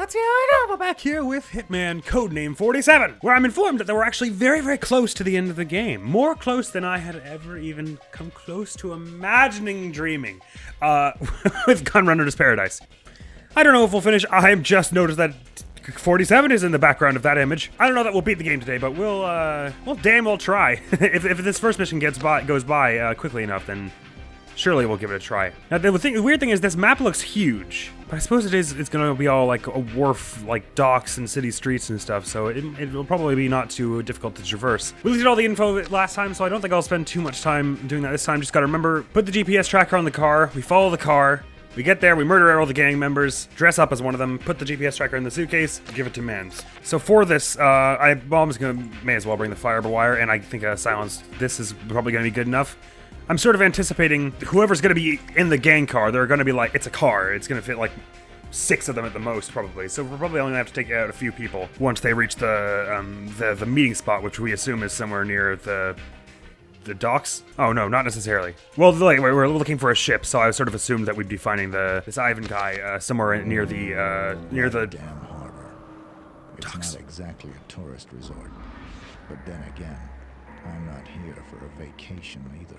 What's going on? We're back here with Hitman Codename 47, where I'm informed that we're actually very, very close to the end of the game. More close than I had ever even come close to imagining dreaming. With Gunrunner's Paradise. I don't know if we'll finish. I just noticed that 47 is in the background of that image. I don't know that we'll beat the game today, but we'll damn well try. if this first mission goes by quickly enough, then surely we'll give it a try. Now, the weird thing is this map looks huge, but I suppose it's gonna be all like a wharf, like docks and city streets and stuff, so it will probably be not too difficult to traverse. We looked at all the info last time, so I don't think I'll spend too much time doing that this time. Just gotta remember, put the GPS tracker on the car, we follow the car, we get there, we murder all the gang members, dress up as one of them, put the GPS tracker in the suitcase, give it to Mans. So for this, may as well bring the fiber wire, and I think a silence. This is probably gonna be good enough. I'm sort of anticipating whoever's gonna be in the gang car, they're gonna be like, it's a car, it's gonna fit like 6 of them at the most, probably. So we're probably only gonna have to take out a few people once they reach the meeting spot, which we assume is somewhere near the docks? Oh no, not necessarily. Well, like, we're looking for a ship, so I sort of assumed that we'd be finding this Ivan guy somewhere near the Damn harbor. It's docks. not exactly a tourist resort, but then again, I'm not here for a vacation either.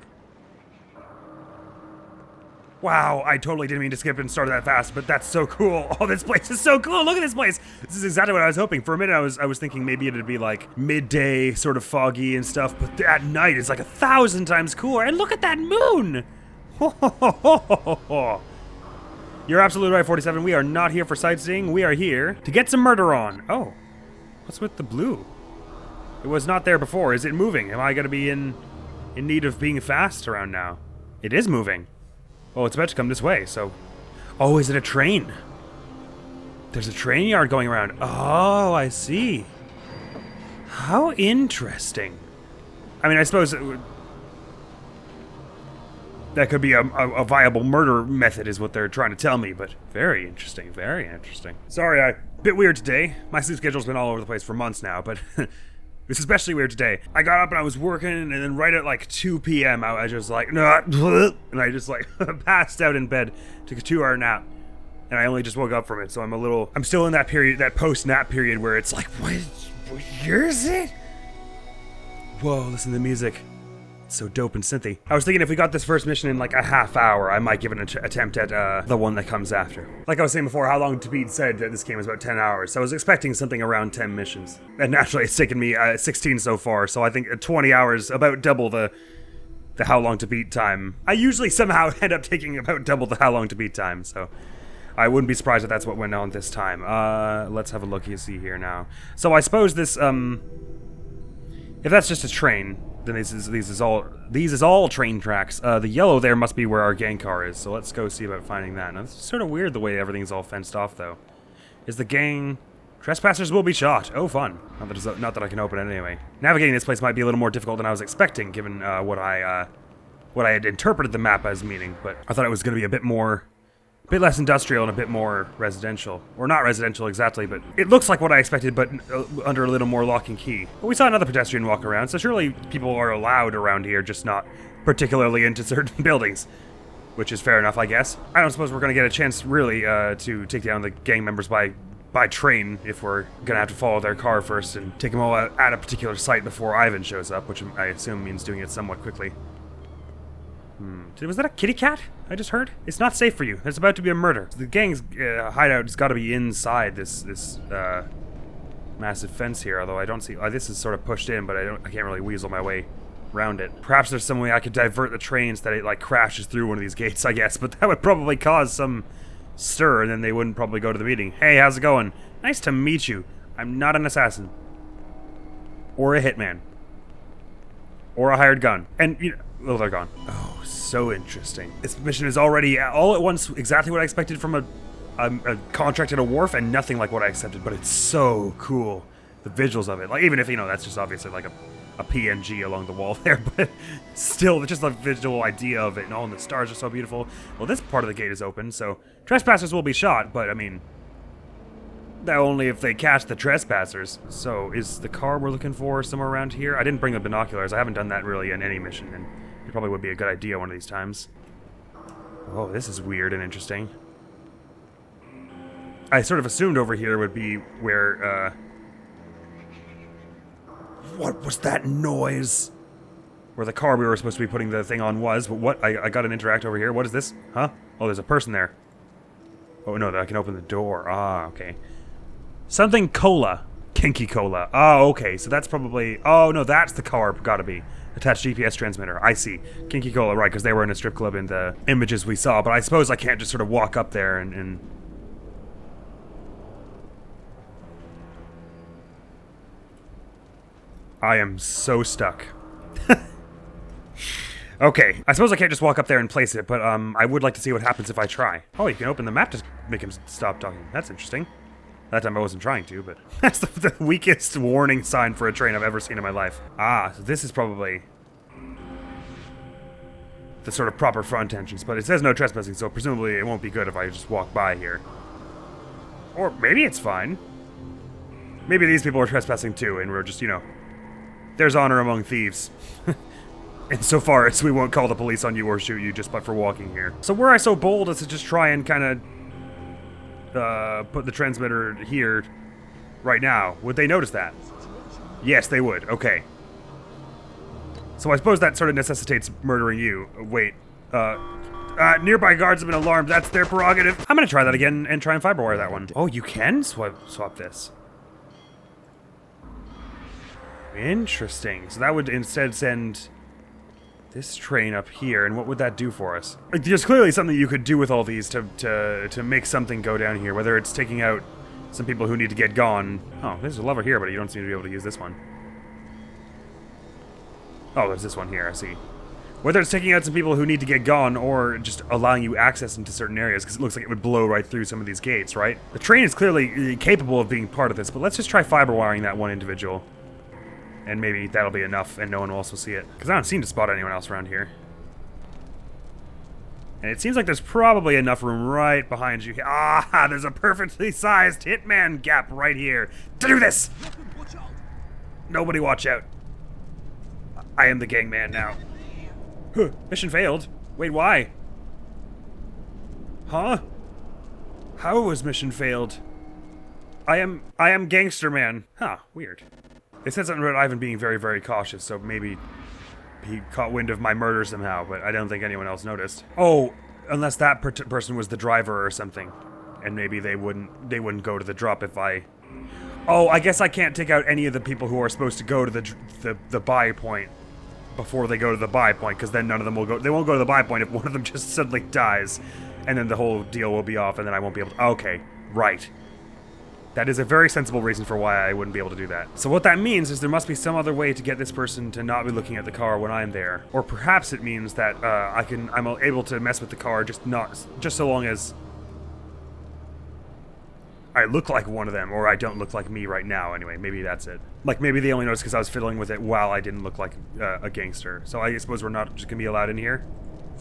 Wow, I totally didn't mean to skip and start that fast, but that's so cool. Oh, this place is so cool. Look at this place. This is exactly what I was hoping. For a minute, I was thinking maybe it'd be like midday, sort of foggy and stuff, but at night it's like 1,000 times cooler. And look at that moon. You're absolutely right, 47. We are not here for sightseeing. We are here to get some murder on. Oh, what's with the blue? It was not there before. Is it moving? Am I going to be in need of being fast around now? It is moving. Oh, it's about to come this way, so... Oh, is it a train? There's a train yard going around. Oh, I see. How interesting. I mean, I suppose that could be a viable murder method is what they're trying to tell me, but very interesting, very interesting. Sorry, a bit weird today. My sleep schedule's been all over the place for months now, but... It's especially weird today. I got up and I was working, and then right at like 2 p.m. I was just like, nah, and I just like passed out in bed, took a 2-hour nap, and I only just woke up from it. So I'm still in that period, that post-nap period where it's like, what year is it? Whoa, listen to the music. It's so dope and synthy. I was thinking if we got this first mission in like a half hour, I might give it an attempt at the one that comes after. Like I was saying before, how long to beat said that this game was about 10 hours. So I was expecting something around 10 missions. And naturally, it's taken me 16 so far. So I think 20 hours, about double the how long to beat time. I usually somehow end up taking about double the how long to beat time. So I wouldn't be surprised if that's what went on this time. Let's have a look. You see here now. So I suppose this, if that's just a train, then these is all train tracks. The yellow there must be where our gang car is, so let's go see about finding that. Now, this is sort of weird the way everything's all fenced off, though. Is the gang... Trespassers will be shot. Oh, fun. Not that I can open it anyway. Navigating this place might be a little more difficult than I was expecting, given what I had interpreted the map as meaning, but I thought it was going to be a bit less industrial and a bit more residential. Or not residential exactly, but it looks like what I expected, but under a little more lock and key. But we saw another pedestrian walk around, so surely people are allowed around here, just not particularly into certain buildings. Which is fair enough, I guess. I don't suppose we're going to get a chance, really, to take down the gang members by train, if we're going to have to follow their car first and take them all out at a particular site before Ivan shows up, which I assume means doing it somewhat quickly. Was that a kitty cat I just heard? It's not safe for you. There's about to be a murder. The gang's hideout has got to be inside this massive fence here, although I don't see... this is sort of pushed in, but I can't really weasel my way around it. Perhaps there's some way I could divert the train so that it, like, crashes through one of these gates, I guess, but that would probably cause some stir, and then they wouldn't probably go to the meeting. Hey, how's it going? Nice to meet you. I'm not an assassin. Or a hitman. Or a hired gun. And, you know... Oh, they're gone. Oh, so interesting. This mission is already all at once exactly what I expected from a contract at a wharf, and nothing like what I accepted, but it's so cool. The visuals of it. Like, even if, you know, that's just obviously like a PNG along the wall there, but still, just the visual idea of it, and all the stars are so beautiful. Well, this part of the gate is open, so trespassers will be shot, but, I mean... only if they catch the trespassers. So, is the car we're looking for somewhere around here? I didn't bring the binoculars. I haven't done that really in any mission, and it probably would be a good idea one of these times. Oh, this is weird and interesting. I sort of assumed over here would be where, What was that noise? Where the car we were supposed to be putting the thing on was, but what? I got an interact over here. What is this? Huh? Oh, there's a person there. Oh, no, I can open the door. Ah, okay. Something cola. Kinky cola. Oh, okay, so that's probably... Oh, no, that's the car, gotta be. Attached GPS transmitter. I see. Kinky cola, right, because they were in a strip club in the images we saw, but I suppose I can't just sort of walk up there and... I am so stuck. Okay, I suppose I can't just walk up there and place it, but I would like to see what happens if I try. Oh, you can open the map to make him stop talking. That's interesting. That time I wasn't trying to, but that's the weakest warning sign for a train I've ever seen in my life. Ah, so this is probably the sort of proper front entrance, but it says no trespassing, so presumably it won't be good if I just walk by here. Or maybe it's fine. Maybe these people are trespassing too, and we're just, you know, there's honor among thieves. Insofar as we won't call the police on you or shoot you just but for walking here. So were I so bold as to just try and kind of put the transmitter here right now, would they notice that? Yes, they would. Okay. So I suppose that sort of necessitates murdering you. Wait. Nearby guards have been alarmed. That's their prerogative. I'm gonna try that again and try and fiberwire that one. Oh, you can swap this. Interesting. So that would instead send this train up here, and what would that do for us? Like, there's clearly something you could do with all these to make something go down here, whether it's taking out some people who need to get gone. Oh, there's a lever here, but you don't seem to be able to use this one. Oh, there's this one here, I see. Whether it's taking out some people who need to get gone, or just allowing you access into certain areas, because it looks like it would blow right through some of these gates, right? The train is clearly capable of being part of this, but let's just try fiber wiring that one individual. And maybe that'll be enough, and no one will also see it. Because I don't seem to spot anyone else around here. And it seems like there's probably enough room right behind you. Ah, there's a perfectly sized Hitman gap right here to do this! Nobody watch out. I am the gangman now. Huh, mission failed. Wait, why? Huh? How was mission failed? I am Gangster Man. Huh, weird. They said something about Ivan being very, very cautious, so maybe he caught wind of my murder somehow, but I don't think anyone else noticed. Oh, unless that person was the driver or something, and maybe they wouldn't go to the drop if I... Oh, I guess I can't take out any of the people who are supposed to go to the buy point before they go to the buy point, because then none of them will go. They won't go to the buy point if one of them just suddenly dies, and then the whole deal will be off, and then I won't be able to... Okay, right. That is a very sensible reason for why I wouldn't be able to do that. So what that means is there must be some other way to get this person to not be looking at the car when I'm there. Or perhaps it means that I'm able to mess with the car just so long as I look like one of them, or I don't look like me right now anyway. Maybe that's it. Like, maybe they only noticed because I was fiddling with it while I didn't look like a gangster. So I suppose we're not just gonna be allowed in here?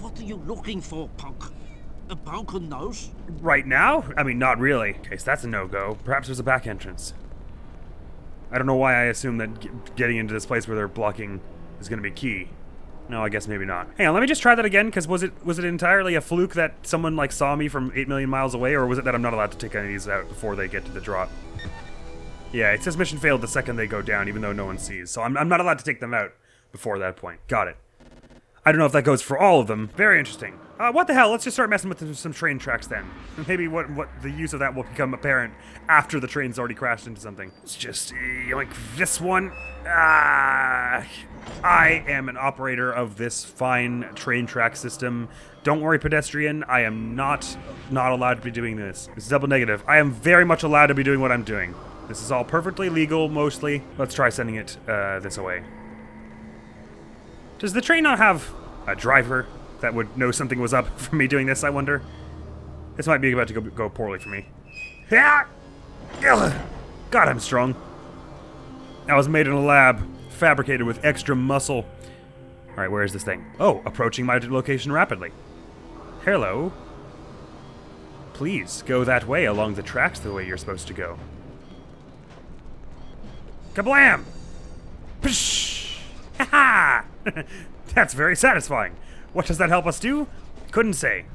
What are you looking for, punk? A broken nose? Right now? I mean, not really. Okay, so that's a no-go. Perhaps there's a back entrance. I don't know why I assume that getting into this place where they're blocking is going to be key. No, I guess maybe not. Hang on, let me just try that again, because was it entirely a fluke that someone, like, saw me from 8 million miles away, or was it that I'm not allowed to take any of these out before they get to the drop? Yeah, it says mission failed the second they go down, even though no one sees. So I'm not allowed to take them out before that point. Got it. I don't know if that goes for all of them. Very interesting. What the hell? Let's just start messing with some train tracks then. Maybe what the use of that will become apparent after the train's already crashed into something. Let's just yoink this one. I am an operator of this fine train track system. Don't worry, pedestrian. I am not allowed to be doing this. It's double negative. I am very much allowed to be doing what I'm doing. This is all perfectly legal, mostly. Let's try sending it this away. Does the train not have a driver that would know something was up from me doing this, I wonder? This might be about to go poorly for me. God, I'm strong. I was made in a lab, fabricated with extra muscle. Alright, where is this thing? Oh, approaching my location rapidly. Hello. Please, go that way along the tracks the way you're supposed to go. Kablam! Psh! Ha-ha! That's very satisfying. What does that help us do? Couldn't say.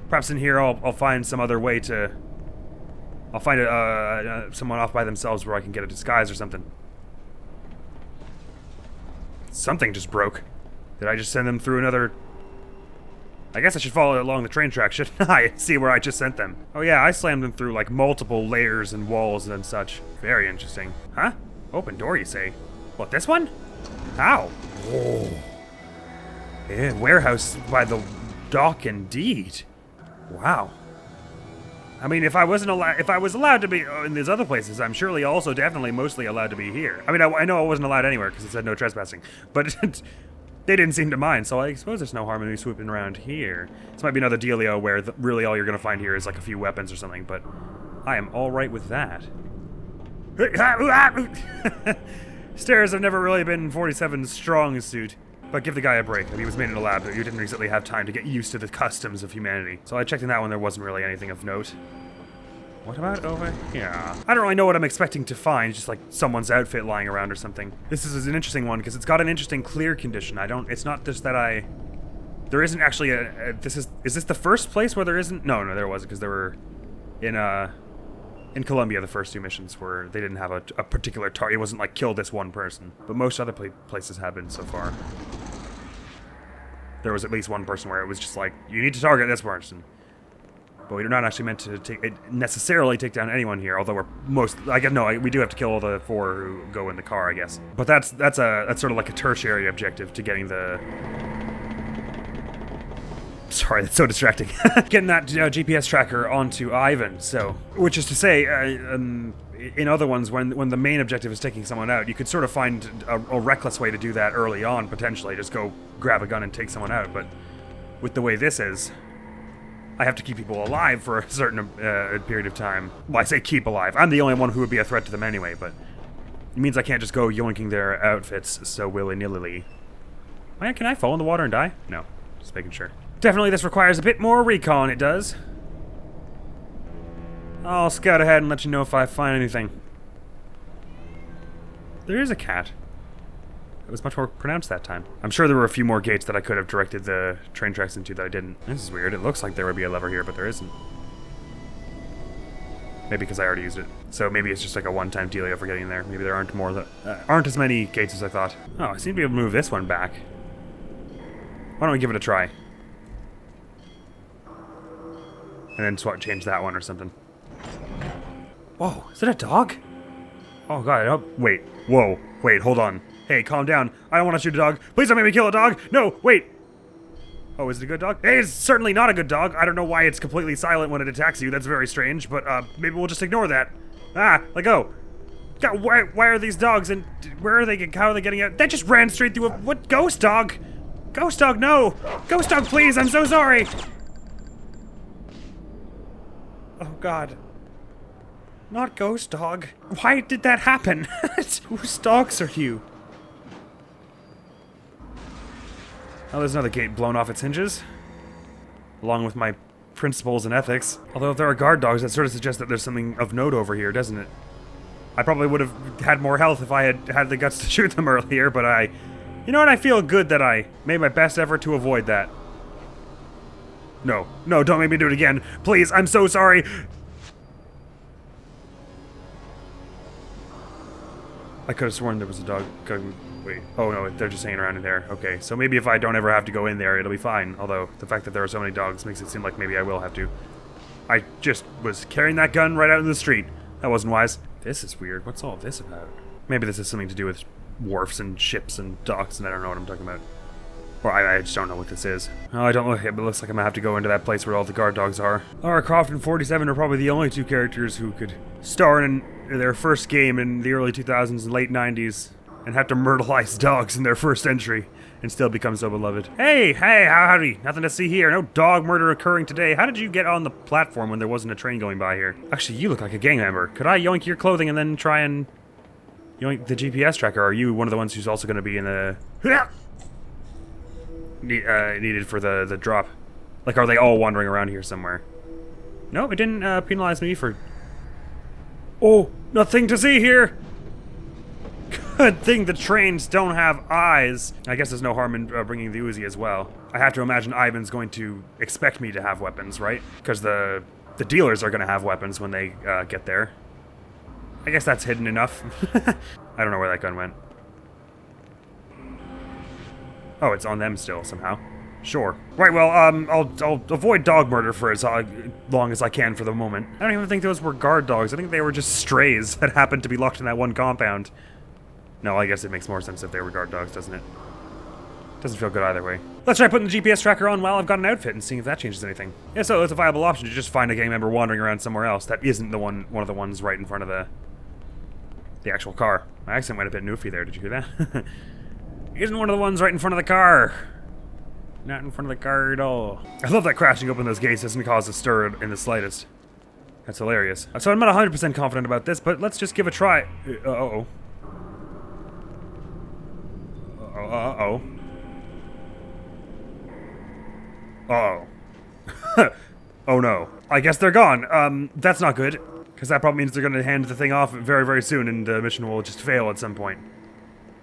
Perhaps in here I'll find some other way to... I'll find someone off by themselves where I can get a disguise or something. Something just broke. Did I just send them through another... I guess I should follow along the train track, shouldn't I? See where I just sent them. Oh yeah, I slammed them through like multiple layers and walls and such. Very interesting. Huh? Open door, you say? What, this one? How? Oh. Yeah, warehouse by the dock indeed. Wow. I mean, if I was allowed to be in these other places, I'm surely also definitely mostly allowed to be here. I mean, I know I wasn't allowed anywhere because it said no trespassing, but they didn't seem to mind, so I suppose there's no harm in me swooping around here. This might be another dealio where really all you're gonna find here is like a few weapons or something, but I am all right with that. Stairs have never really been 47's strong suit. But give the guy a break. He was made in a lab, but you didn't recently have time to get used to the customs of humanity. So I checked in that one, there wasn't really anything of note. What about over here? I don't really know what I'm expecting to find, just like someone's outfit lying around or something. This is an interesting one, because it's got an interesting clear condition. It's not just that there isn't actually is this the first place where there isn't? No, there wasn't, because there were, in Colombia, the first two missions where they didn't have a particular target. It wasn't like kill this one person, but most other places have been so far. There was at least one person where it was just like, you need to target this person. But we're not actually meant to necessarily take down anyone here, although we do have to kill all the 4 who go in the car, I guess. But that's sort of like a tertiary objective to getting the... Sorry, that's so distracting. Getting that GPS tracker onto Ivan, which is to say, in other ones, when the main objective is taking someone out, you could sort of find a reckless way to do that early on, potentially. Just go grab a gun and take someone out, but with the way this is, I have to keep people alive for a certain period of time. Well, I say keep alive. I'm the only one who would be a threat to them anyway, but it means I can't just go yoinking their outfits so willy-nilly. Oh yeah, can I fall in the water and die? No, just making sure. Definitely this requires a bit more recon, it does. I'll scout ahead and let you know if I find anything. There is a cat. It was much more pronounced that time. I'm sure there were a few more gates that I could have directed the train tracks into that I didn't. This is weird. It looks like there would be a lever here, but there isn't. Maybe because I already used it. So maybe it's just like a one-time dealio for getting there. Maybe there aren't aren't as many gates as I thought. Oh, I seem to be able to move this one back. Why don't we give it a try? And then change that one or something. Whoa, is it a dog? Oh god, wait, whoa, wait, hold on. Hey, calm down. I don't want to shoot a dog. Please don't make me kill a dog. No, wait. Oh, is it a good dog? Hey, it's certainly not a good dog. I don't know why it's completely silent when it attacks you. That's very strange, but maybe we'll just ignore that. Ah, let go. God, why are these dogs and where are they? How are they getting out? That just ran straight through what? Ghost dog? Ghost dog, no. Ghost dog, please, I'm so sorry. Oh god. Not ghost dog. Why did that happen? Whose dogs are you? Oh, there's another gate blown off its hinges. Along with my principles and ethics. Although if there are guard dogs, that sort of suggests that there's something of note over here, doesn't it? I probably would have had more health if I had the guts to shoot them earlier, but you know what, I feel good that I made my best effort to avoid that. No, don't make me do it again. Please, I'm so sorry. I could have sworn there was a dog. Wait. Oh no, they're just hanging around in there. Okay, so maybe if I don't ever have to go in there, it'll be fine. Although, the fact that there are so many dogs makes it seem like maybe I will have to. I just was carrying that gun right out in the street. That wasn't wise. This is weird. What's all this about? Maybe this has something to do with wharfs and ships and docks, and I don't know what I'm talking about. Or I just don't know what this is. Oh, I don't look it, but it looks like I'm gonna have to go into that place where all the guard dogs are. Lara Croft and 47 are probably the only two characters who could star in their first game in the early 2000s and late 90s and have to myrtleize dogs in their first entry and still become so beloved. Hey, howdy. Nothing to see here. No dog murder occurring today. How did you get on the platform when there wasn't a train going by here? Actually, you look like a gang member. Could I yoink your clothing and then try and yoink the GPS tracker? Or are you one of the ones who's also going to be in the... needed for the drop? Like, are they all wandering around here somewhere? No, it didn't penalize me for... Oh, nothing to see here! Good thing the trains don't have eyes. I guess there's no harm in bringing the Uzi as well. I have to imagine Ivan's going to expect me to have weapons, right? Because the dealers are going to have weapons when they get there. I guess that's hidden enough. I don't know where that gun went. Oh, it's on them still somehow. Sure. Right, well, I'll avoid dog murder for as long as I can for the moment. I don't even think those were guard dogs. I think they were just strays that happened to be locked in that one compound. No, I guess it makes more sense if they were guard dogs, doesn't it? Doesn't feel good either way. Let's try putting the GPS tracker on while I've got an outfit and seeing if that changes anything. Yeah, so it's a viable option to just find a gang member wandering around somewhere else that isn't the one of the ones right in front of the actual car. My accent went a bit noofy there, did you hear that? Isn't one of the ones right in front of the car. Not in front of the car at all. I love that crashing open those gates doesn't cause a stir in the slightest. That's hilarious. So I'm not 100% confident about this, but let's just give a try. Uh-oh. Uh-oh. Uh-oh. Oh no. I guess they're gone. That's not good. Because that probably means they're gonna hand the thing off very, very soon and the mission will just fail at some point.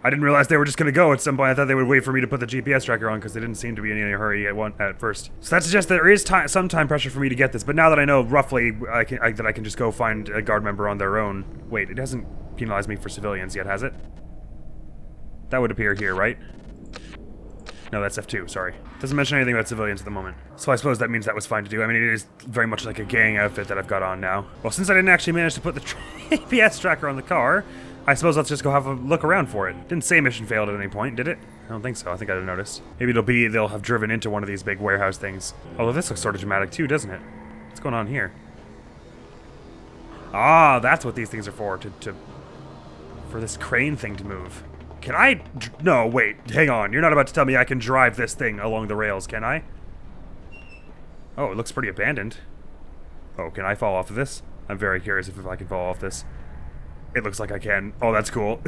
I didn't realize they were just gonna go at some point. I thought they would wait for me to put the GPS tracker on because they didn't seem to be in any hurry at first. So that suggests there is some time pressure for me to get this, but now that I know roughly that I can just go find a guard member on their own. Wait, it hasn't penalized me for civilians yet, has it? That would appear here, right? No, that's F2, sorry. Doesn't mention anything about civilians at the moment. So I suppose that means that was fine to do. I mean, it is very much like a gang outfit that I've got on now. Well, since I didn't actually manage to put the GPS tracker on the car, I suppose let's just go have a look around for it. Didn't say mission failed at any point, did it? I don't think so. I think I'd have noticed. Maybe they'll have driven into one of these big warehouse things. Although this looks sort of dramatic too, doesn't it? What's going on here? Ah, that's what these things are for. For this crane thing to move. Can I? No, wait. Hang on. You're not about to tell me I can drive this thing along the rails, can I? Oh, it looks pretty abandoned. Oh, can I fall off of this? I'm very curious if I can fall off this. It looks like I can. Oh, that's cool.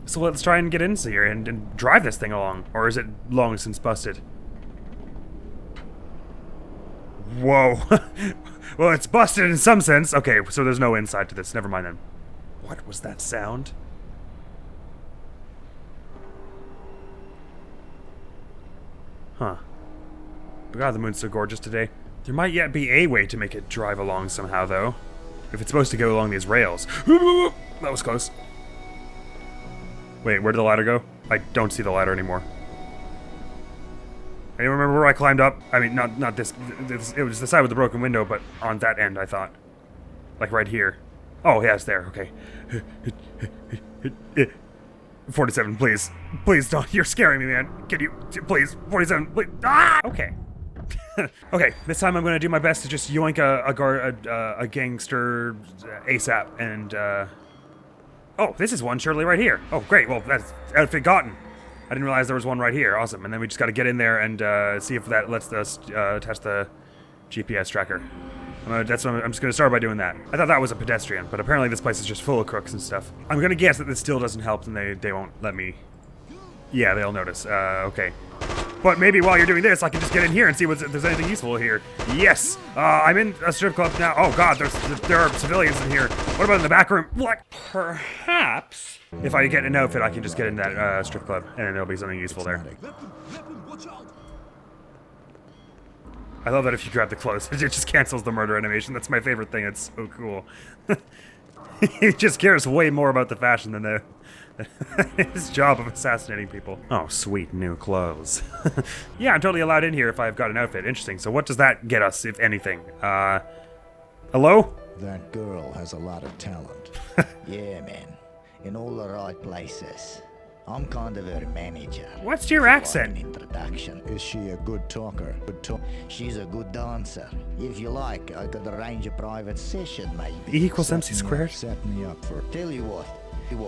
So let's try and get in here and drive this thing along. Or is it long since busted? Whoa. Well, it's busted in some sense. Okay, so there's no inside to this. Never mind then. What was that sound? Huh. But God, the moon's so gorgeous today. There might yet be a way to make it drive along somehow, though. If it's supposed to go along these rails. That was close. Wait, where did the ladder go? I don't see the ladder anymore. Anyone remember where I climbed up? I mean, not this. It was the side with the broken window, but on that end, I thought. Like right here. Oh, yeah, it's there. Okay. 47, please. Please don't. You're scaring me, man. Can you... Please. 47, please. Ah! Okay. Okay, this time I'm going to do my best to just yoink a gangster ASAP, and, Oh, this is one surely right here. Oh, great. Well, that's outfit gotten. I didn't realize there was one right here. Awesome. And then we just got to get in there and see if that lets us test the GPS tracker. I'm just going to start by doing that. I thought that was a pedestrian, but apparently this place is just full of crooks and stuff. I'm going to guess that this still doesn't help and they won't let me... Yeah, they'll notice. Okay. But maybe while you're doing this, I can just get in here and see if there's anything useful here. Yes! I'm in a strip club now. Oh god, there are civilians in here. What about in the back room? What? Perhaps... If I get an outfit, I can just get in that strip club, and then there'll be something useful there. I love that if you grab the clothes, it just cancels the murder animation. That's my favorite thing. It's so cool. He just cares way more about the fashion than his job of assassinating people. Oh, sweet new clothes. Yeah, I'm totally allowed in here if I've got an outfit. Interesting. So what does that get us, if anything? Hello? That girl has a lot of talent. Yeah, man. In all the right places. I'm kind of her manager. What's your accent? An introduction. Is she a good talker? She's a good dancer. If you like, I could arrange a private session, maybe. E equals MC squared? Set me up for... Tell you what.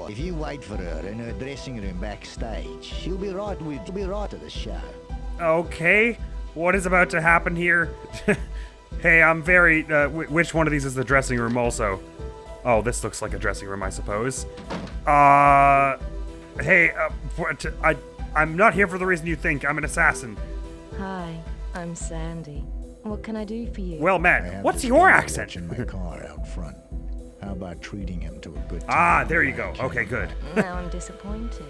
If you wait for her in her dressing room backstage, she'll be right to the show. Okay. What is about to happen here? Hey, I'm very... which one of these is the dressing room also? Oh, this looks like a dressing room, I suppose. Hey, I'm not here for the reason you think. I'm an assassin. Hi, I'm Sandy. What can I do for you? Well I met. have What's this your guy accent? watching my car out front. How about treating him to a good time? Ah, there you go. Okay, good. Now I'm disappointed.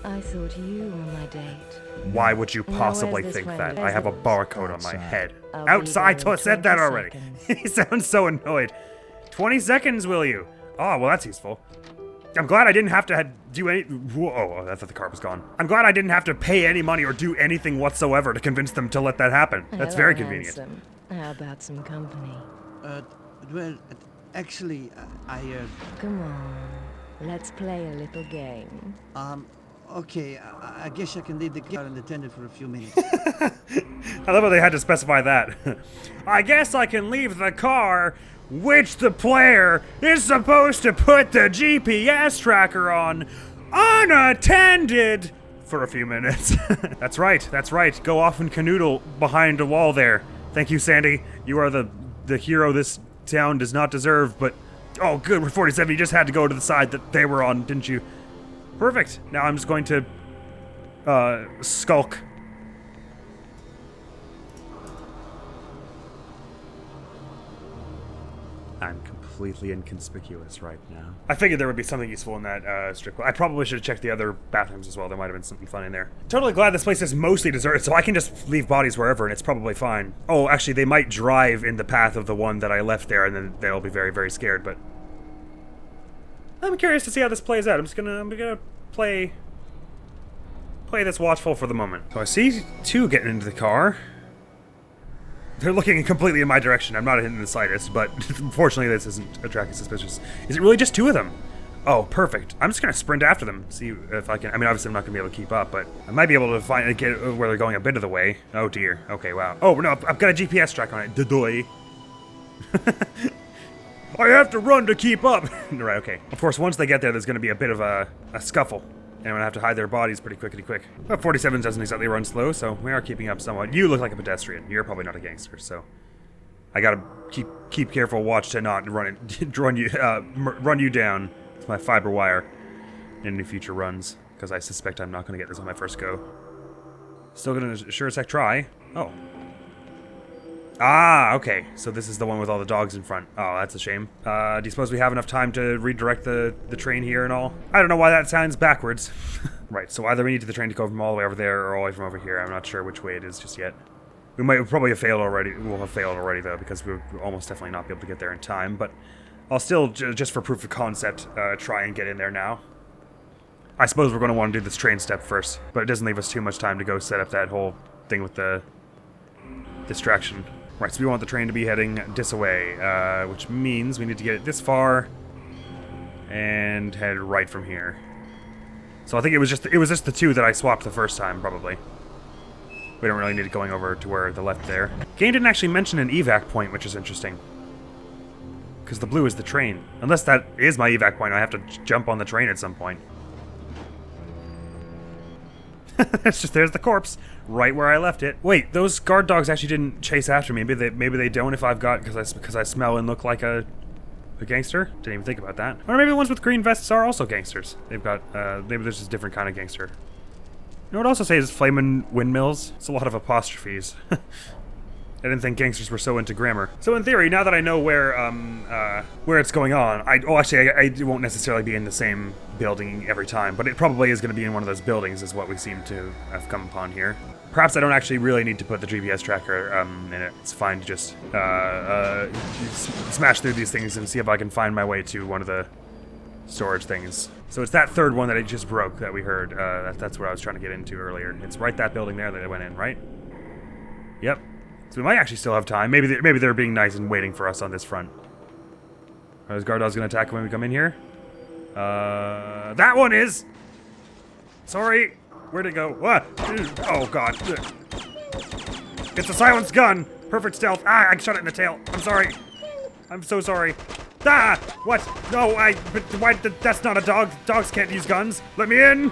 I thought you were my date. Why would you possibly where's this think friend that? of I have a yours? barcode on my Outside. head. I'll be Outside, there in I said that 20 already. seconds. He sounds so annoyed. 20 seconds, will you? Oh, well, that's useful. I'm glad I didn't have to do any. Whoa, I thought the car was gone. I'm glad I didn't have to pay any money or do anything whatsoever to convince them to let that happen. That's Hello, very convenient. handsome. How about some company? Well, actually, Come on, let's play a little game. okay, I guess I can leave the car unattended for a few minutes. I love how they had to specify that. I guess I can leave the car, which the player is supposed to put the GPS tracker on, unattended for a few minutes. That's right, that's right. Go off and canoodle behind a wall there. Thank you, Sandy. You are the hero this town does not deserve, but oh good, we're 47. You just had to go to the side that they were on, didn't you? Perfect. Now I'm just going to skulk. I'm completely inconspicuous right now. I figured there would be something useful in that strip club. I probably should have checked the other bathrooms as well. There might have been something fun in there. Totally glad this place is mostly deserted, so I can just leave bodies wherever and it's probably fine. Oh, actually, they might drive in the path of the one that I left there, and then they'll be very, very scared, but I'm curious to see how this plays out. I'm gonna play this watchful for the moment. So I see two getting into the car. They're looking completely in my direction. I'm not hitting the slightest, but unfortunately this isn't attracting suspicious. Is it really just two of them? Oh, perfect. I'm just gonna sprint after them, see if I can. I mean, obviously I'm not gonna be able to keep up, but I might be able to get where they're going a bit of the way. Oh dear. Okay, wow. Oh no, I've got a GPS track on it. Doy. I have to run to keep up. Right, okay. Of course, once they get there, there's gonna be a bit of a scuffle. And I'm gonna have to hide their bodies pretty quick. But 47 doesn't exactly run slow, so we are keeping up somewhat. You look like a pedestrian. You're probably not a gangster, so I gotta keep careful watch to not run you down with my fiber wire in any future runs, because I suspect I'm not gonna get this on my first go. Still gonna sure as heck try. Oh. Ah, okay. So this is the one with all the dogs in front. Oh, that's a shame. Do you suppose we have enough time to redirect the train here and all? I don't know why that sounds backwards. Right, so either we need the train to go from all the way over there or all the way from over here. I'm not sure which way it is just yet. We'll probably have failed already. We'll have failed already, though, because we'll almost definitely not be able to get there in time. But I'll still, just for proof of concept, try and get in there now. I suppose we're going to want to do this train step first, but it doesn't leave us too much time to go set up that whole thing with the distraction. Right, so we want the train to be heading this away, which means we need to get it this far and head right from here. So I think it was just the two that I swapped the first time, probably. We don't really need it going over to where the left there. Game didn't actually mention an evac point, which is interesting. Because the blue is the train. Unless that is my evac point, I have to jump on the train at some point. It's just, there's the corpse, right where I left it. Wait, those guard dogs actually didn't chase after me. Maybe they don't if I've got, because I smell and look like a gangster? Didn't even think about that. Or maybe the ones with green vests are also gangsters. They've got, maybe there's just a different kind of gangster. You know what also says flamin' windmills? It's a lot of apostrophes. I didn't think gangsters were so into grammar. So in theory, now that I know where it's going on, I won't necessarily be in the same building every time, but it probably is going to be in one of those buildings, is what we seem to have come upon here. Perhaps I don't actually really need to put the GPS tracker in it. It's fine to just smash through these things and see if I can find my way to one of the storage things. So it's that third one that I just broke that we heard. That's what I was trying to get into earlier. It's right that building there that I went in, right? Yep. So we might actually still have time. Maybe they're being nice and waiting for us on this front. Are those guard dogs going to attack when we come in here? That one is! Sorry. Where'd it go? What? Oh, God. It's a silenced gun. Perfect stealth. Ah, I shot it in the tail. I'm sorry. I'm so sorry. Ah! What? No, why? That's not a dog. Dogs can't use guns. Let me in.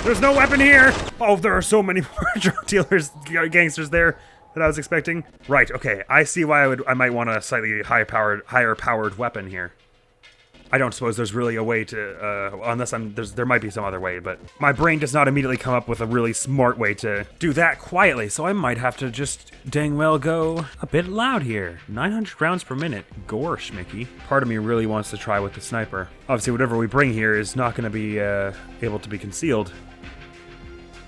There's no weapon here. Oh, there are so many more drug dealers, gangsters there than I was expecting. Right, okay. I see why I might want a slightly higher powered weapon here. I don't suppose there's really a way to, unless there might be some other way, but my brain does not immediately come up with a really smart way to do that quietly, so I might have to just dang well go a bit loud here. 900 rounds per minute. Gorsh, Mickey. Part of me really wants to try with the sniper. Obviously, whatever we bring here is not going to be able to be concealed.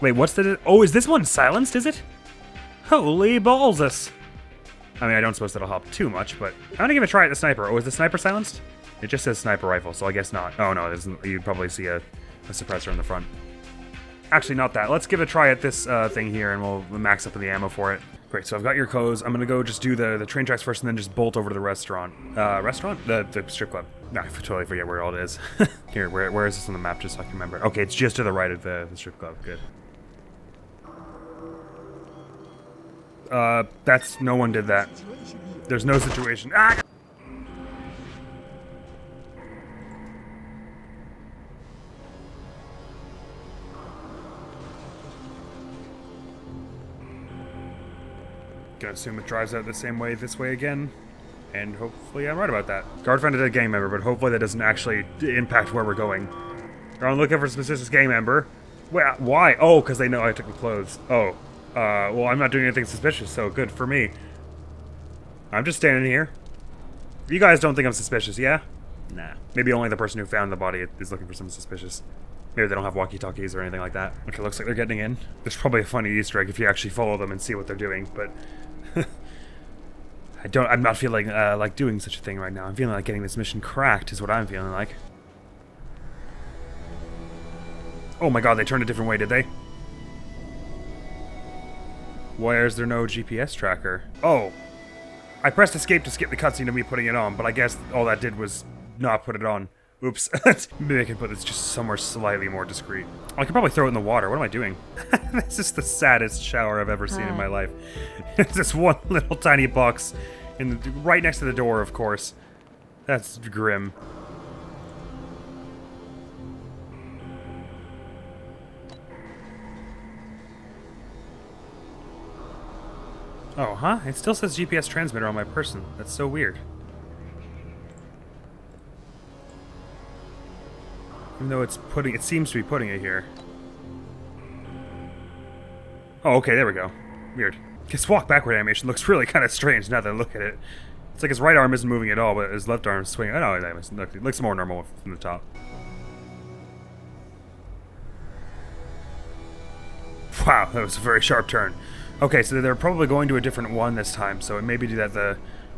Wait, what's the... Oh, is this one silenced, is it? Holy ballsus! I mean, I don't suppose that'll help too much, but I'm gonna give it a try at the sniper. Oh, is the sniper silenced? It just says sniper rifle, so I guess not. Oh no, you'd probably see a suppressor in the front. Actually, not that. Let's give it a try at this thing here, and we'll max up the ammo for it. Great, so I've got your clothes. I'm gonna go just do the train tracks first, and then just bolt over to the restaurant. Restaurant? The strip club. No, I totally forget where all it is. Here, where is this on the map, just so I can remember? Okay, it's just to the right of the strip club. Good. That's... No one did that. There's no situation. Ah! Gonna assume it drives out the same way this way again, and hopefully I'm right about that. Guard found a dead gang member, but hopefully that doesn't actually impact where we're going. They're on looking for a suspicious gang member. Well, why? Oh, because they know I took the clothes. Oh, well, I'm not doing anything suspicious, so good for me. I'm just standing here. You guys don't think I'm suspicious, yeah? Nah. Maybe only the person who found the body is looking for something suspicious. Maybe they don't have walkie-talkies or anything like that. Okay, looks like they're getting in. There's probably a funny Easter egg if you actually follow them and see what they're doing, but... I'm not feeling like doing such a thing right now. I'm feeling like getting this mission cracked is what I'm feeling like. Oh my god, they turned a different way, did they? Why is there no GPS tracker? Oh. I pressed escape to skip the cutscene of me putting it on, but I guess all that did was not put it on. Oops. Maybe I can put this just somewhere slightly more discreet. Oh, I could probably throw it in the water. What am I doing? This is the saddest shower I've ever seen in my life. It's this one little tiny box right next to the door, of course. That's grim. Oh, huh? It still says GPS transmitter on my person. That's so weird. Even though it seems to be putting it here. Oh, okay, there we go. Weird. His walk backward animation looks really kind of strange now that I look at it. It's like his right arm isn't moving at all, but his left arm is swinging. Oh, no, it looks more normal from the top. Wow, that was a very sharp turn. Okay, so they're probably going to a different one this time, so it may be that the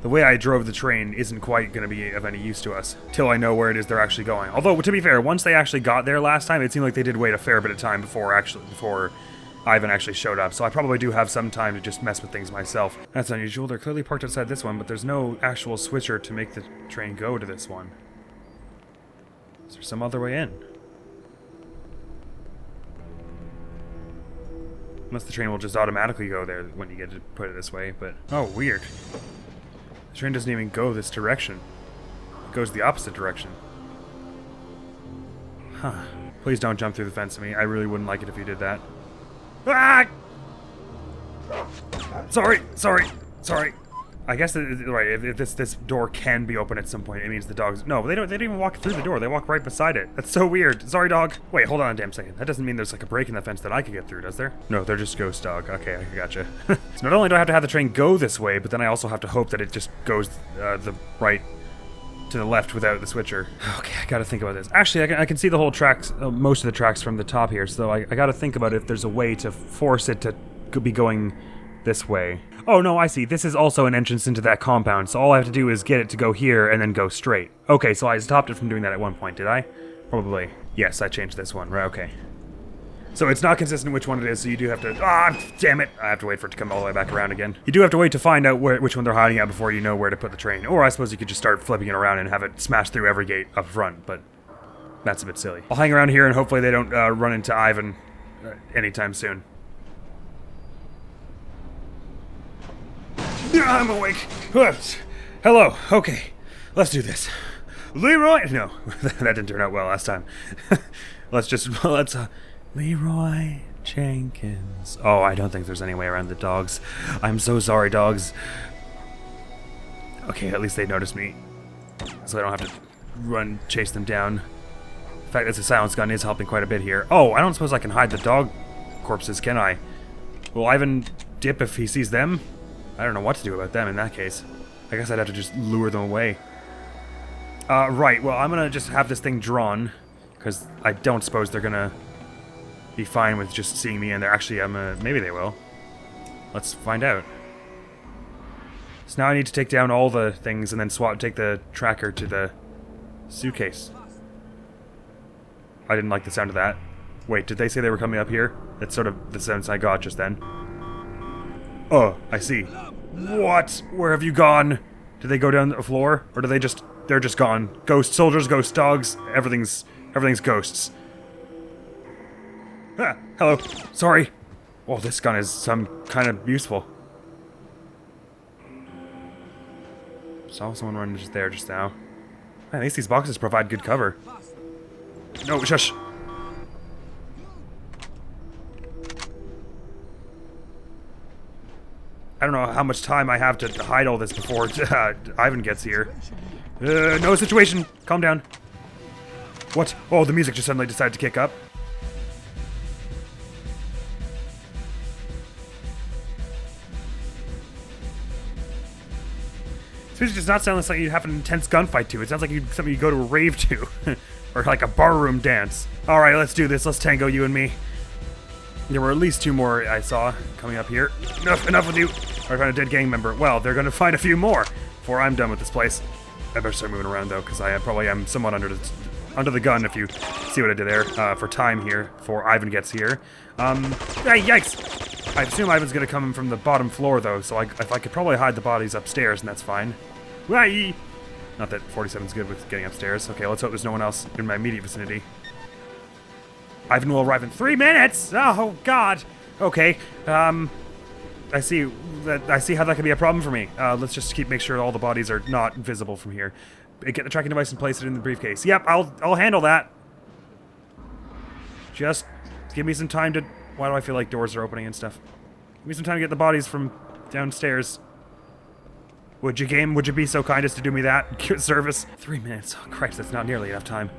way I drove the train isn't quite going to be of any use to us, till I know where it is they're actually going. Although, to be fair, once they actually got there last time, it seemed like they did wait a fair bit of time before Ivan actually showed up, so I probably do have some time to just mess with things myself. That's unusual. They're clearly parked outside this one, but there's no actual switcher to make the train go to this one. Is there some other way in? Unless the train will just automatically go there when you get to put it this way, but... Oh, weird. The train doesn't even go this direction. It goes the opposite direction. Huh. Please don't jump through the fence at me. I really wouldn't like it if you did that. Ah! Sorry. I guess right. If this door can be open at some point, it means the dogs. No, they don't even walk through the door. They walk right beside it. That's so weird. Sorry, dog. Wait, hold on a damn second. That doesn't mean there's like a break in the fence that I could get through, does there? No, they're just ghost dog. Okay, I gotcha. So not only do I have to have the train go this way, but then I also have to hope that it just goes the right to the left without the switcher. Okay, I gotta think about this. Actually, I can see the whole tracks, most of the tracks from the top here, so I gotta think about if there's a way to force it to be going this way. Oh no, I see. This is also an entrance into that compound, so all I have to do is get it to go here and then go straight. Okay, so I stopped it from doing that at one point, did I? Probably. Yes, I changed this one. Right, okay. So it's not consistent which one it is, so you do have to... Ah, damn it! I have to wait for it to come all the way back around again. You do have to wait to find out which one they're hiding at before you know where to put the train. Or I suppose you could just start flipping it around and have it smash through every gate up front, but that's a bit silly. I'll hang around here and hopefully they don't run into Ivan anytime soon. I'm awake. Hello. Okay. Let's do this. Leroy. No, that didn't turn out well last time. let's Leroy Jenkins. Oh, I don't think there's any way around the dogs. I'm so sorry, dogs. Okay, at least they noticed me. So I don't have to... chase them down. In fact, this silence gun is helping quite a bit here. Oh, I don't suppose I can hide the dog corpses, can I? Will Ivan dip if he sees them? I don't know what to do about them in that case. I guess I'd have to just lure them away. Right, well, I'm gonna just have this thing drawn, because I don't suppose they're gonna be fine with just seeing me in there. Actually, maybe they will. Let's find out. So now I need to take down all the things and then take the tracker to the suitcase. I didn't like the sound of that. Wait, did they say they were coming up here? That's sort of the sense I got just then. Oh, I see. What? Where have you gone? Did they go down the floor? Or do they just... They're just gone. Ghost soldiers, ghost dogs, everything's ghosts. Ah, hello. Sorry. Oh, this gun is some kind of useful. Saw someone running just there just now. At least these boxes provide good cover. No, shush. I don't know how much time I have to hide all this before Ivan gets here. No situation. Calm down. What? Oh, the music just suddenly decided to kick up. This music does not sound like you'd have an intense gunfight to. It sounds like something you go to a rave to. Or like a barroom dance. Alright, let's do this. Let's tango, you and me. There were at least 2 more I saw coming up here. Enough with you. I found a dead gang member. Well, they're gonna find a few more before I'm done with this place. I better start moving around though, because I probably am somewhat under the gun, if you see what I did there, for time here, before Ivan gets here. Hey, yikes! I assume Ivan's gonna come in from the bottom floor though, so if I could probably hide the bodies upstairs, and that's fine. Whee! Not that 47's good with getting upstairs. Okay, let's hope there's no one else in my immediate vicinity. Ivan will arrive in 3 minutes! Oh, God! Okay, I see how that could be a problem for me. Let's just make sure all the bodies are not visible from here. Get the tracking device and place it in the briefcase. Yep, I'll handle that. Just give me some time to... Why do I feel like doors are opening and stuff? Give me some time to get the bodies from downstairs. Would you be so kind as to do me that service? 3 minutes. Oh, Christ, that's not nearly enough time.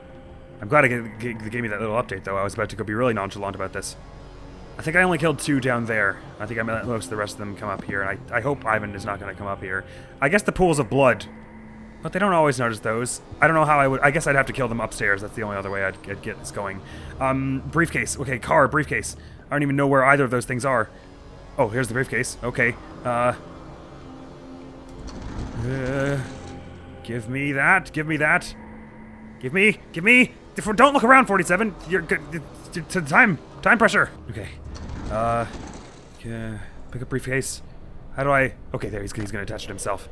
I'm glad they gave me that little update, though. I was about to go be really nonchalant about this. I think I only killed 2 down there. I think I let most of the rest of them come up here, and I hope Ivan is not going to come up here. I guess the pools of blood. But they don't always notice those. I don't know how I would... I guess I'd have to kill them upstairs. That's the only other way I'd get this going. Briefcase. Okay, car, briefcase. I don't even know where either of those things are. Oh, here's the briefcase. Okay. Give me that. Give me that. Give me. Don't look around, 47. You're good. To time pressure. Okay. Pick up briefcase. How do I... Okay, there, he's gonna attach it himself.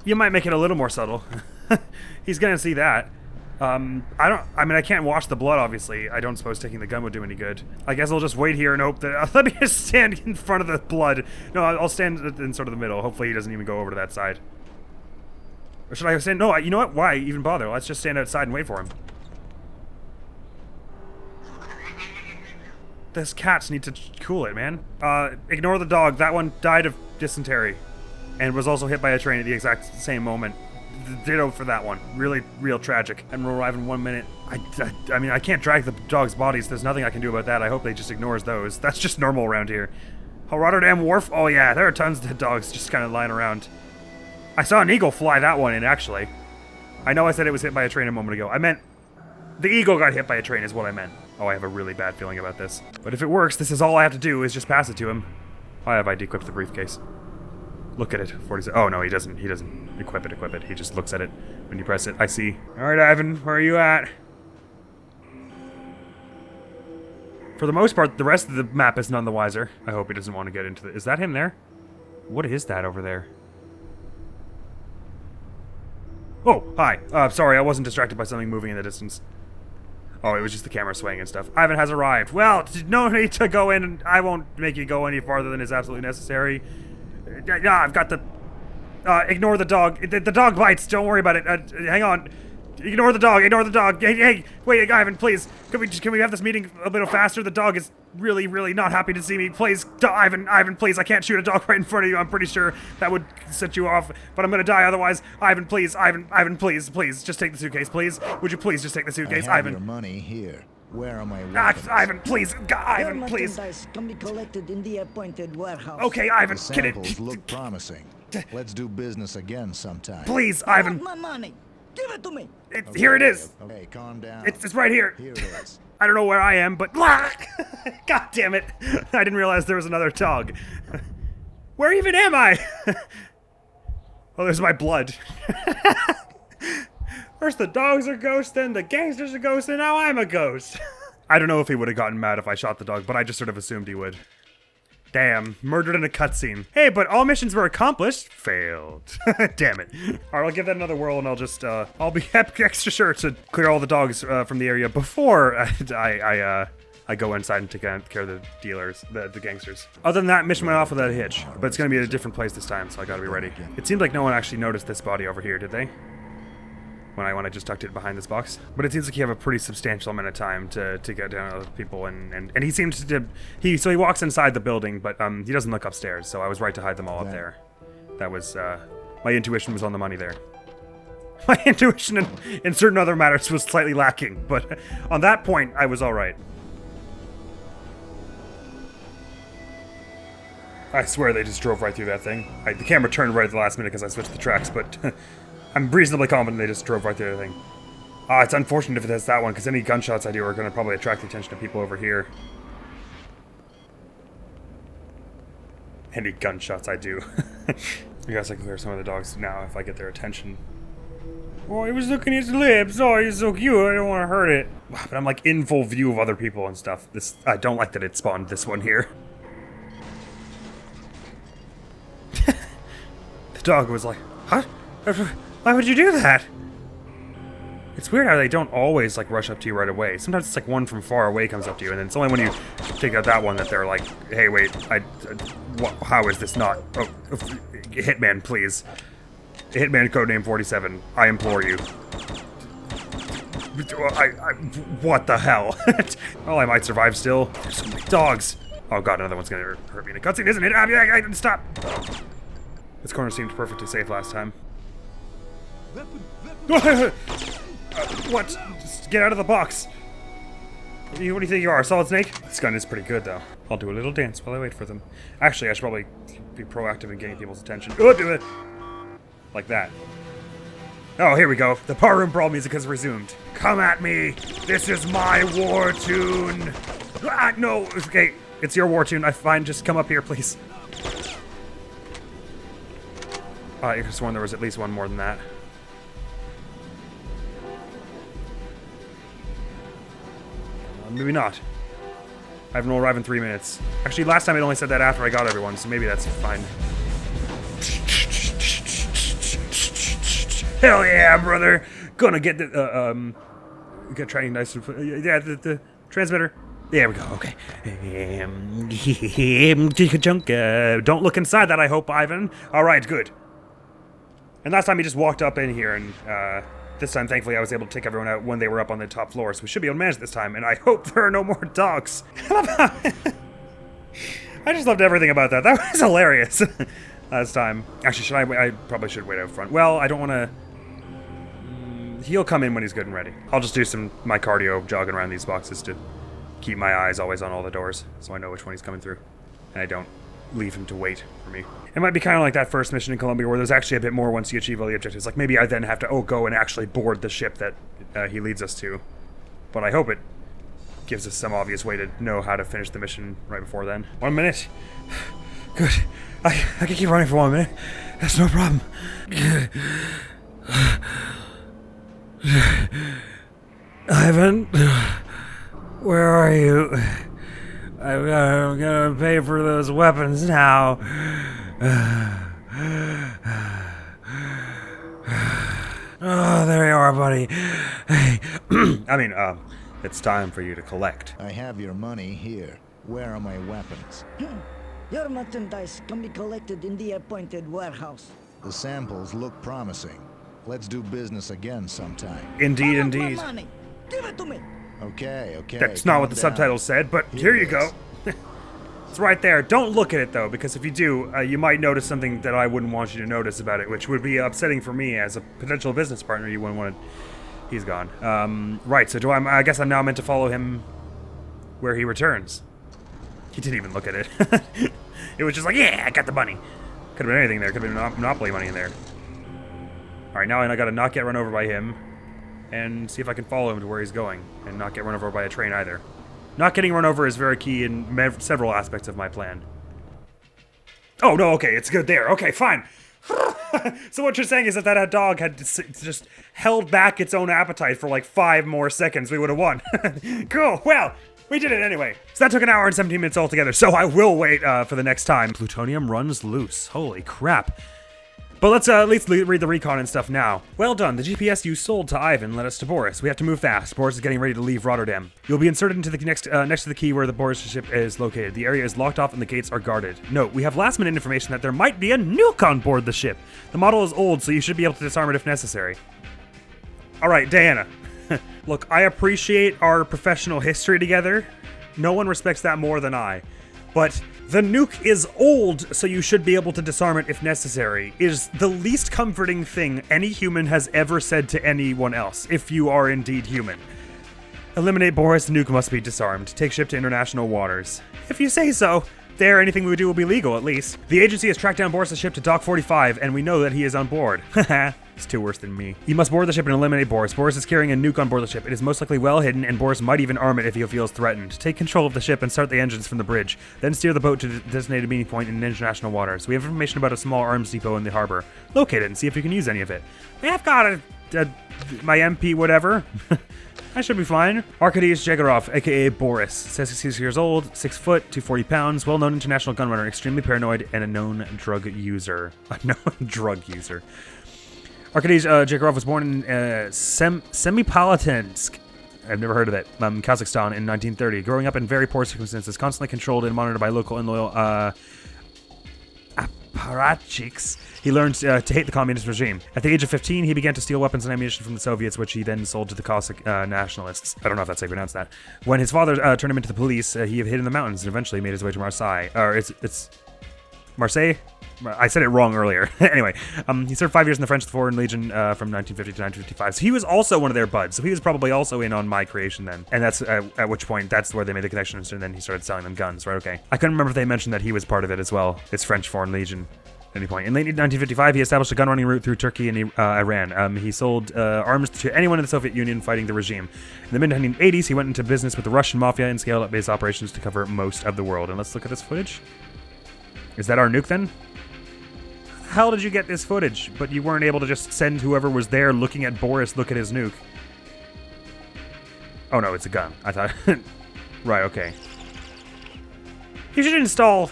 You might make it a little more subtle. He's gonna see that. I mean, I can't wash the blood, obviously. I don't suppose taking the gun would do any good. I guess I'll just wait here and hope that... let me just stand in front of the blood. No, I'll stand in sort of the middle. Hopefully he doesn't even go over to that side. Or should I stand... No, you know what? Why even bother? Let's just stand outside and wait for him. This cats need to cool it, man. Ignore the dog. That one died of dysentery. And was also hit by a train at the exact same moment. Ditto for that one. Really, real tragic. And we'll arrive in 1 minute. I mean, I can't drag the dog's bodies. There's nothing I can do about that. I hope they just ignores those. That's just normal around here. Rotterdam Wharf? Oh yeah, there are tons of dead dogs just kind of lying around. I saw an eagle fly that one in, actually. I know I said it was hit by a train a moment ago. I meant... the eagle got hit by a train is what I meant. Oh, I have a really bad feeling about this. But if it works, this is all I have to do is just pass it to him. Why have I de-equipped the briefcase? Look at it. 47. Oh, no, he doesn't. He doesn't equip it. He just looks at it when you press it. I see. All right, Ivan, where are you at? For the most part, the rest of the map is none the wiser. I hope he doesn't want to get into the... Is that him there? What is that over there? Oh, hi. Sorry, I wasn't distracted by something moving in the distance. Oh, it was just the camera swaying and stuff. Ivan has arrived. Well, no need to go in, and I won't make you go any farther than is absolutely necessary. Yeah, I've got the... ignore the dog. The dog bites. Don't worry about it. Hang on. Ignore the dog. Hey, wait, Ivan, please. Can we have this meeting a little faster? The dog is really, really not happy to see me. Please, Ivan, please, I can't shoot a dog right in front of you. I'm pretty sure that would set you off, but I'm gonna die otherwise. Ivan, please, please, just take the suitcase, please. Would you please just take the suitcase, I have Ivan? your money here. Where are my Ah, weapons? Ivan, please, Ivan, Your please. merchandise can be collected in the appointed warehouse. Okay, Ivan, The get samples it. look promising. Let's do business again sometime. Please, I Ivan. want my money. Give it to me. Here it is. Okay, calm down. It's right here. Here it is. I don't know where I am, but God damn it! I didn't realize there was another dog. Where even am I? Oh, there's my blood. First the dogs are ghosts, then the gangsters are ghosts, and now I'm a ghost. I don't know if he would have gotten mad if I shot the dog, but I just sort of assumed he would. Damn, murdered in a cutscene. Hey, but all missions were accomplished. Failed. Damn it. Alright, I'll give that another whirl and I'll just, I'll be extra sure to clear all the dogs from the area before I go inside and take care of the dealers, the gangsters. Other than that, mission went off without a hitch, but it's gonna be at a different place this time, so I gotta be ready. It seemed like no one actually noticed this body over here, did they? When I just tucked it behind this box. But it seems like you have a pretty substantial amount of time to get down to other people, and he seems to, so he walks inside the building, but he doesn't look upstairs, so I was right to hide them all up there. That was, my intuition was on the money there. My intuition in certain other matters was slightly lacking, but on that point, I was alright. I swear they just drove right through that thing. The camera turned right at the last minute because I switched the tracks, but I'm reasonably confident they just drove right through the thing. It's unfortunate if it's that one, because any gunshots I do are going to probably attract the attention of people over here. Any gunshots I do. I guess I can clear some of the dogs now if I get their attention. Oh, he was looking at his lips. Oh, he's so cute. I don't want to hurt it. But I'm like in full view of other people and stuff. I don't like that it spawned this one here. The dog was like, huh? Why would you do that? It's weird how they don't always like rush up to you right away. Sometimes it's like one from far away comes up to you, and then it's only when you take out that one that they're like, hey, wait, how is this not? Oh, Hitman, please. Hitman Codename Pt.7, I implore you. What the hell? Oh, I might survive still. There's so many dogs. Oh god, another one's gonna hurt me in a cutscene, isn't it? Stop! This corner seemed perfectly safe last time. What? Just get out of the box. What do you think you are, a Solid Snake? This gun is pretty good, though. I'll do a little dance while I wait for them. Actually, I should probably be proactive in getting people's attention. Oh, do it! Like that. Oh, here we go. The bar room brawl music has resumed. Come at me! This is my war tune! Ah, no! Okay, it's your war tune. Fine, just come up here, please. I could have sworn there was at least one more than that. Maybe not. Ivan will arrive in 3 minutes. Actually, last time it only said that after I got everyone, so maybe that's fine. Hell yeah, brother! Gonna get the, get trying nice to put, yeah, the transmitter. There we go, okay. Don't look inside that, I hope, Ivan. Alright, good. And last time he just walked up in here, and, this time, thankfully, I was able to take everyone out when they were up on the top floor, so we should be able to manage it this time, and I hope there are no more dogs. I just loved everything about that. That was hilarious. Last time. Actually, I probably should wait out front. Well, I don't want to... He'll come in when he's good and ready. I'll just do my cardio jogging around these boxes to keep my eyes always on all the doors, so I know which one he's coming through. And I don't leave him to wait for me. It might be kind of like that first mission in Colombia where there's actually a bit more once you achieve all the objectives. Like maybe I then have to go and actually board the ship that he leads us to. But I hope it gives us some obvious way to know how to finish the mission right before then. 1 minute. Good. I can keep running for 1 minute. That's no problem. Ivan, where are you? I'm gonna pay for those weapons now. Oh, there you are, buddy. Hey, it's time for you to collect. I have your money here. Where are my weapons? Your merchandise can be collected in the appointed warehouse. The samples look promising. Let's do business again sometime. Indeed, I want indeed. my money. Give it to me. Okay. That's not what the calm down. subtitles said, but Here here it you go. It's right there. Don't look at it, though, because if you do, you might notice something that I wouldn't want you to notice about it, which would be upsetting for me as a potential business partner. You wouldn't want to... He's gone. Right, so I guess I'm now meant to follow him where he returns. He didn't even look at it. It was just like, yeah, I got the money. Could have been anything there. Could have been Monopoly money in there. Alright, now I gotta not get run over by him and see if I can follow him to where he's going and not get run over by a train either. Not getting run over is very key in several aspects of my plan. Oh, no, okay, it's good there. Okay, fine. So what you're saying is that that dog had just held back its own appetite for like 5 more seconds, we would have won. Cool, well, we did it anyway. So that took an hour and 17 minutes altogether, so I will wait for the next time. Plutonium runs loose, holy crap. But let's at least read the recon and stuff now. Well done, the GPS you sold to Ivan led us to Boris. We have to move fast. Boris is getting ready to leave Rotterdam. You'll be inserted into the next to the key where the Boris ship is located. The area is locked off and the gates are guarded. Note, we have last minute information that there might be a nuke on board the ship. The model is old, so you should be able to disarm it if necessary. Alright, Diana. Look, I appreciate our professional history together. No one respects that more than I. But the nuke is old, so you should be able to disarm it if necessary, is the least comforting thing any human has ever said to anyone else, if you are indeed human. Eliminate Boris, the nuke must be disarmed. Take ship to international waters. If you say so. There, anything we do will be legal, at least. The agency has tracked down Boris' ship to Dock 45, and we know that he is on board. Haha, it's too worse than me. You must board the ship and eliminate Boris. Boris is carrying a nuke on board the ship. It is most likely well hidden, and Boris might even arm it if he feels threatened. Take control of the ship and start the engines from the bridge. Then steer the boat to the designated meeting point in international waters. We have information about a small arms depot in the harbor. Locate it and see if you can use any of it. I've got my MP whatever. I should be fine. Arkady Jegorov, aka Boris, 66 years old, 6 foot, 240 pounds, well-known international gunrunner, extremely paranoid, and a known drug user. A known drug user. Arkady Jegorov was born in Semipalatinsk. I've never heard of it. Kazakhstan in 1930. Growing up in very poor circumstances, constantly controlled and monitored by local and loyal apparatchiks, he learned to hate the communist regime. At the age of 15, he began to steal weapons and ammunition from the Soviets, which he then sold to the Cossack nationalists. I don't know if that's how you pronounce that. When his father turned him into the police, he hid in the mountains and eventually made his way to Marseille. It's Marseille? I said it wrong earlier. Anyway, he served 5 years in the French Foreign Legion from 1950 to 1955. So he was also one of their buds. So he was probably also in on my creation then. And that's at which point, that's where they made the connection. And then he started selling them guns, right? Okay. I couldn't remember if they mentioned that he was part of it as well. It's French Foreign Legion. At any point. In late 1955, he established a gun running route through Turkey and Iran. He sold arms to anyone in the Soviet Union fighting the regime. In the mid-1980s, he went into business with the Russian mafia and scaled up base operations to cover most of the world. And let's look at this footage. Is that our nuke then? How did you get this footage? But you weren't able to just send whoever was there looking at Boris look at his nuke. Oh no, it's a gun. I thought... Right, okay. You should install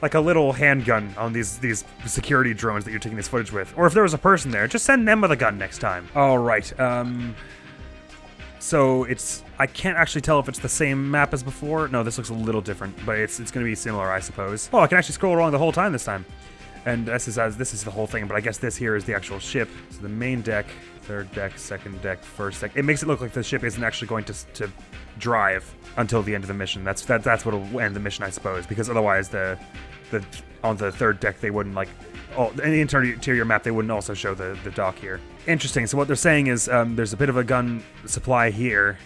like a little handgun on these security drones that you're taking this footage with. Or if there was a person there, just send them with a gun next time. All right, so it's... I can't actually tell if it's the same map as before. No, this looks a little different, but it's going to be similar, I suppose. Oh, I can actually scroll along the whole time this time. And this is the whole thing, but I guess this here is the actual ship. So the main deck, third deck, second deck, first deck. It makes it look like the ship isn't actually going to drive until the end of the mission. That's what will end the mission, I suppose, because otherwise on the third deck they wouldn't like... Oh, in the interior map, they wouldn't also show the dock here. Interesting. So what they're saying is there's a bit of a gun supply here,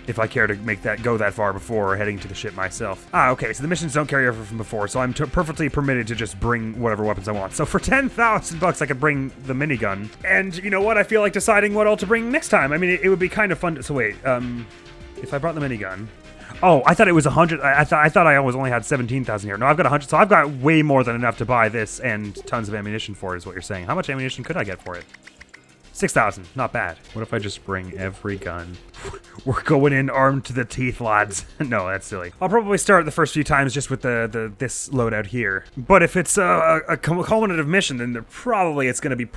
if I care to make that go that far before heading to the ship myself. Ah, okay, so the missions don't carry over from before, so I'm perfectly permitted to just bring whatever weapons I want. So for 10,000 bucks, I could bring the minigun. And you know what? I feel like deciding what all to bring next time. I mean, it would be kind of fun to... So wait, if I brought the minigun... Oh, I thought it was 100. I thought I always only had 17,000 here. No, I've got 100, so I've got way more than enough to buy this and tons of ammunition for it, is what you're saying. How much ammunition could I get for it? 6,000, not bad. What if I just bring every gun? We're going in armed to the teeth, lads. No, that's silly. I'll probably start the first few times just with this loadout here. But if it's a culminative mission, then probably it's going to be a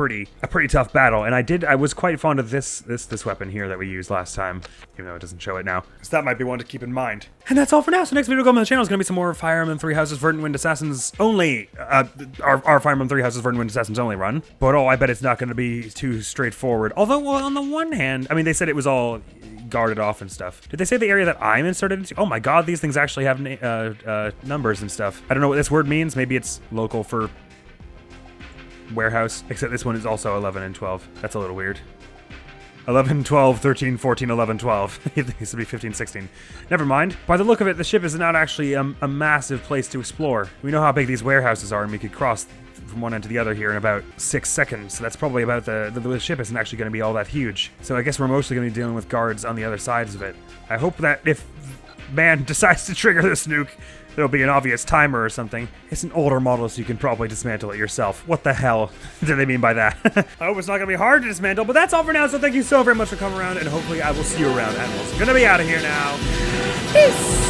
pretty tough battle. And I was quite fond of this weapon here that we used last time, even though it doesn't show it now. So that might be one to keep in mind. And that's all for now. So next video on the channel is going to be some more Fire Emblem Three Houses Verdant Wind Assassins only. Our Fire Emblem Three Houses Verdant Wind Assassins only run. But I bet it's not going to be too straightforward. Although, well, on the one hand, I mean, they said it was all guarded off and stuff. Did they say the area that I'm inserted into? Oh my god, these things actually have numbers and stuff. I don't know what this word means. Maybe it's local for warehouse, except this one is also 11 and 12. That's a little weird. 11, 12, 13, 14, 11, 12. It used to be 15, 16. Never mind. By the look of it, the ship is not actually a massive place to explore. We know how big these warehouses are, and we could cross from one end to the other here in about 6 seconds. So that's probably about the ship isn't actually going to be all that huge. So I guess we're mostly going to be dealing with guards on the other sides of it. I hope that if man decides to trigger this nuke, there'll be an obvious timer or something. It's an older model, so you can probably dismantle it yourself. What the hell do they mean by that? I hope it's not gonna be hard to dismantle, but that's all for now, so thank you so very much for coming around, and hopefully I will see you around, Admirals. I'm gonna be out of here now. Peace!